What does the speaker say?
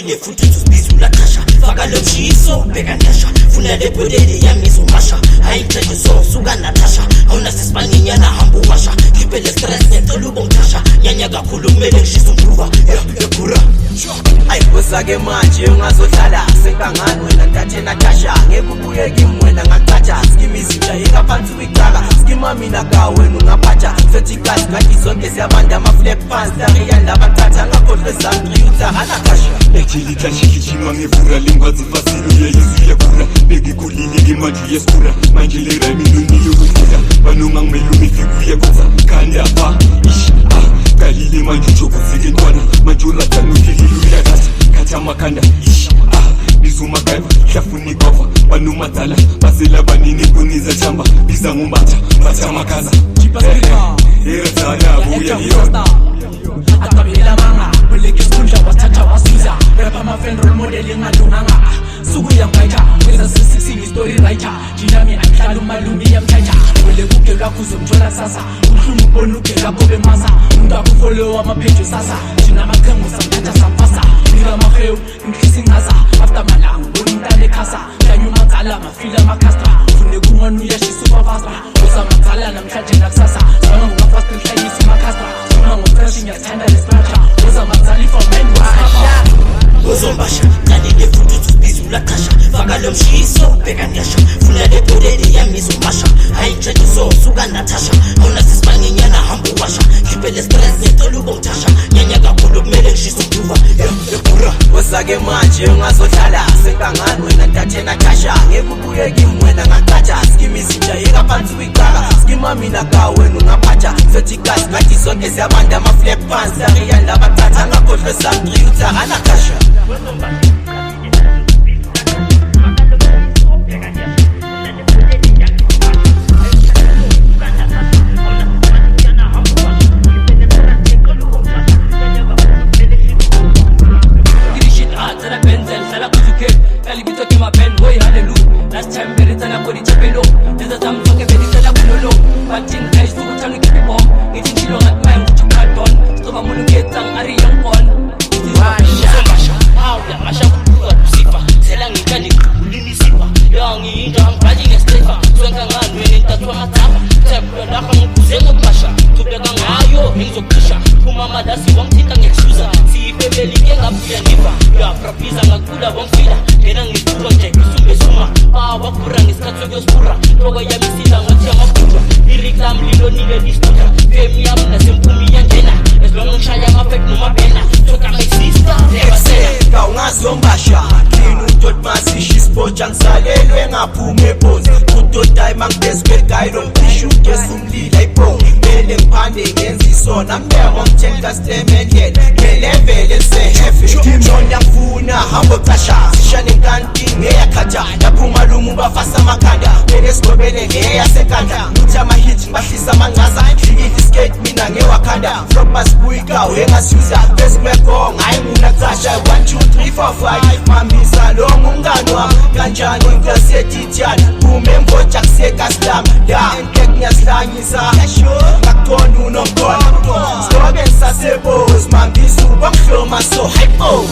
Kalile futhi uzibiza ulathasha faka lo mshiso bheka ndasha funa le bodele yangizomasha ayithethe sosuka natasha awuna sisibanginyana hamba uwasha khipe le stress ngecela ubongithasha nyanya kakhulu kumele ngishisa umduva yekura ayibusake manje ungazodlala senkangani wena ntathe natasha ngeke ubuye kimi wena ngaqatha skimizinja yekaphansi kwicala skima mina ka wena ungaphatha sethi kazi ngathi zonke siyabanda ama-flag pants tariyanda abathatha ngakhohlwe zangri uthahana kasha ejili tashikijima ngevura lingwazi fasilo yeyizwi yekura begikhulile kimanje yesikura manje le rayimiluniyo kudlula banonga ngimele umifikuye kwenza khanda pha kalile manje ujokuzike ntwana manje urathana udlilile uyakatha khatha amakhanda bizumagaiva hlafuni gova banomadala basela banini kuniza chamba biza ngumbatha batha amakhaza erathana buya yona akabela manga uleke isikundla wathatha wasiza rapha ama-fan role model engadunganga sukuya mbaitha kweza sisini story writer jinami angihlala umalungi yamthatha wele kuge lwakho uzomthola sasa uhlungu ubona uge lwakho bemasa umuntu akufolowa amaphejo sasa jina amaqhengu samthatha sampasa nika amahewu ngikhisa ingaza after malanga ubona umntana ekhasa kanye umadzala mafila amakhasta fune kumwana uyashisa ubavasa uzamadzala namhlanje nakusasa sibanga ngungafasti lihlanyisa imakhasta ngiyathanda lesiphatha uzamadzala ifomen uzombasha kalile futhi uzibiza ulathasha faka lo mshiso bheka ndasha funa le bodele yangizomasha ayithethe sosuka natasha awuna sisibanginyana hamba uwasha khipe le stress ngecela ubongithasha nyanya kakhulu kumele ngishisa umduva yekura usake manje ungazodlala senkangani wena ntathe natasha ngeke ubuye kimi wena ngaqatha skimizinja yekaphansi kwicala skima mina ka wena ungaphatha sethi kazi ngathi zonke siyabanda ama-flag pants tariyanda abathatha ngakhohlwe zangri uthahana kasha last time beritana kodi chapelo leza tamtoke beritana kunolo batin guys to tanu kipi bom ngithi chilo ngatmaya ngithukadon stoba mulu ketang ari yankon masha ya masha kuwa sifa sela ngikali kulini sifa yangi inja ambaji ngestefa sonka ngani wena ntatwa matapa teplo lakho ngikuze ngopasha tubeka ngayo ngizokhisha kuma madasi wamthika ngekusuza sibebelike ngabuya nifa ya prapiza ngakula bomfila ngena ngikuzo nje isumesuma wakura ngesikhathi sokuyospura loko yamisila ngathi amabhutha ireclam lilonile lisputa femi yami nasempumi yangena esilonge ngishaya amafek nomabhena toka my sister ekseka ungazombasha kini utotmasisha ispotsha ngisalelwe ngaphuma ebhozi utotayima ngibezibegayilo mpisha ugesa umlila ibhongi mele ngiphande ngenza isona mbeko ngithenka stemenyen ngelevele elisehefe njona ngifuna hambo casha sishane nkanti ngeyakhatha yaphuma lumu bafasa amakhanda mele sigobele leyasekanda uthi ama-hit ngibahlisa amancaza hlikile skate mina ngewakhanda frobasibuyika wengasiyuza bezimekong hayi ngunakucasha 1 2 3 4 5 mamisa lo ngumngani wami kanjani nkasetithiyana kume mbotsha kusekastam da enkek ngiyasihlanyisa ngakukhona unomkhona silobe ngisasebozi mambisa ubamhloma so hypo